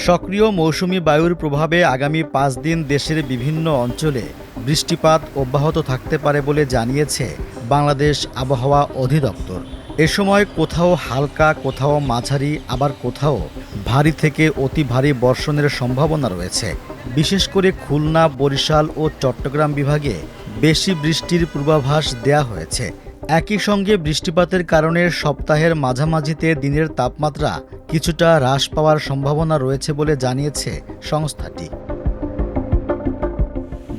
সক্রিয় মৌসুমি বায়ুর প্রভাবে আগামী ৫ দিন দেশের বিভিন্ন অঞ্চলে বৃষ্টিপাত অব্যাহত থাকতে পারে বলে জানিয়েছে বাংলাদেশ আবহাওয়া অধিদপ্তর। এ সময় কোথাও হালকা, কোথাও মাঝারি, আবার কোথাও ভারী থেকে অতি ভারী বর্ষণের সম্ভাবনা রয়েছে। বিশেষ করে খুলনা, বরিশাল ও চট্টগ্রাম বিভাগে বেশি বৃষ্টির পূর্বাভাস দেয়া হয়েছে। একই সঙ্গে বৃষ্টিপাতের কারণে সপ্তাহের মাঝামাঝিতে দিনের তাপমাত্রা কিছুটা হ্রাস পাওয়ার সম্ভাবনা রয়েছে বলে জানিয়েছে সংস্থাটি।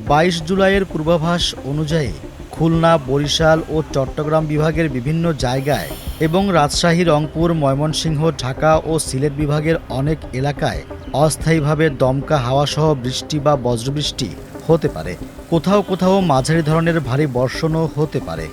২২ জুলাইয়ের পূর্বাভাস অনুযায়ী খুলনা, বরিশাল ও চট্টগ্রাম বিভাগের বিভিন্ন জায়গায় এবং রাজশাহী, রংপুর, ময়মনসিংহ, ঢাকা ও সিলেট বিভাগের অনেক এলাকায় অস্থায়ীভাবে দমকা হাওয়াসহ বৃষ্টি বা বজ্রবৃষ্টি হতে পারে। কোথাও কোথাও মাঝারি ধরনের ভারী বর্ষণও হতে পারে।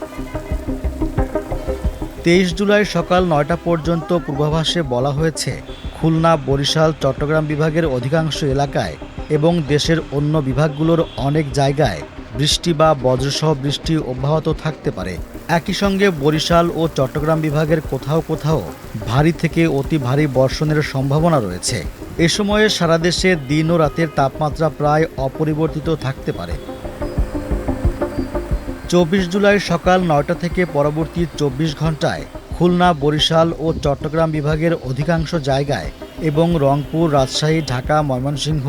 ২৩ জুলাই সকাল ৯টা পর্যন্ত পূর্বাভাসে বলা হয়েছে, খুলনা, বরিশাল, চট্টগ্রাম বিভাগের অধিকাংশ এলাকায় এবং দেশের অন্য বিভাগগুলোর অনেক জায়গায় বৃষ্টি বা বজ্রসহ বৃষ্টি অব্যাহত থাকতে পারে। একই সঙ্গে বরিশাল ও চট্টগ্রাম বিভাগের কোথাও কোথাও ভারী থেকে অতি ভারী বর্ষণের সম্ভাবনা রয়েছে। এ সময়ে সারা দেশে দিন ও রাতের তাপমাত্রা প্রায় অপরিবর্তিত থাকতে পারে। ২৪ জুলাই সকাল ৯টা থেকে পরবর্তী ২৪ ঘন্টায় খুলনা, বরিশাল ও চট্টগ্রাম বিভাগের অধিকাংশ জায়গায় এবং রংপুর, রাজশাহী, ঢাকা, ময়মনসিংহ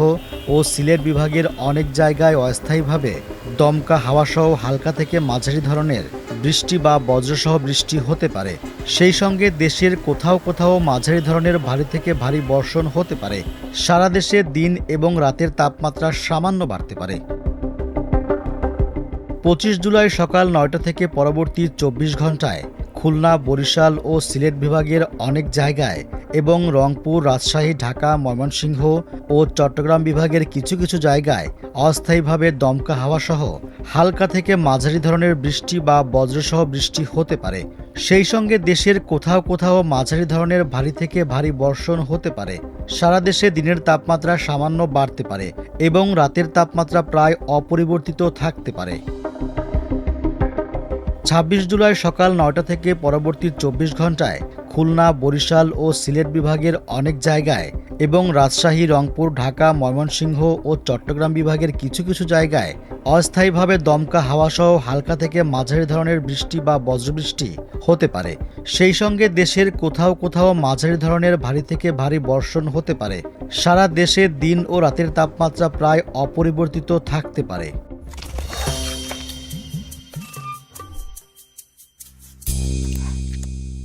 ও সিলেট বিভাগের অনেক জায়গায় অস্থায়ীভাবে দমকা হাওয়াসহ হালকা থেকে মাঝারি ধরনের বৃষ্টি বা বজ্রসহ বৃষ্টি হতে পারে। সেই সঙ্গে দেশের কোথাও কোথাও মাঝারি ধরনের ভারী থেকে ভারী বর্ষণ হতে পারে। সারা দেশে দিন এবং রাতের তাপমাত্রা সামান্য বাড়তে পারে। ২৫ জুলাই সকাল ৯টা থেকে পরবর্তী ২৪ ঘন্টায় খুলনা, বরিশাল ও সিলেট বিভাগের অনেক জায়গায় এবং রংপুর, রাজশাহী, ঢাকা, ময়মনসিংহ ও চট্টগ্রাম বিভাগের কিছু কিছু জায়গায় অস্থায়ীভাবে দমকা হাওয়াসহ হালকা থেকে মাঝারি ধরনের বৃষ্টি বা বজ্রসহ বৃষ্টি হতে পারে। সেই সঙ্গে দেশের কোথাও কোথাও মাঝারি ধরনের ভারী থেকে ভারী বর্ষণ হতে পারে। সারা দেশে দিনের তাপমাত্রা সামান্য বাড়তে পারে এবং রাতের তাপমাত্রা প্রায় অপরিবর্তিত থাকতে পারে। ২৬ জুলাই সকাল ৯টা থেকে পরবর্তী ২৪ ঘন্টায় খুলনা, বরিশাল ও সিলেট বিভাগের অনেক জায়গায় এবং রাজশাহী, রংপুর, ঢাকা, ময়মনসিংহ ও চট্টগ্রাম বিভাগের কিছু কিছু জায়গায় অস্থায়ীভাবে দমকা হাওয়াসহ হালকা থেকে মাঝারি ধরনের বৃষ্টি বা বজ্রবৃষ্টি হতে পারে। সেই সঙ্গে দেশের কোথাও কোথাও মাঝারি ধরনের ভারী থেকে ভারী বর্ষণ হতে পারে। সারা দেশে দিন ও রাতের তাপমাত্রা প্রায় অপরিবর্তিত থাকতে পারে।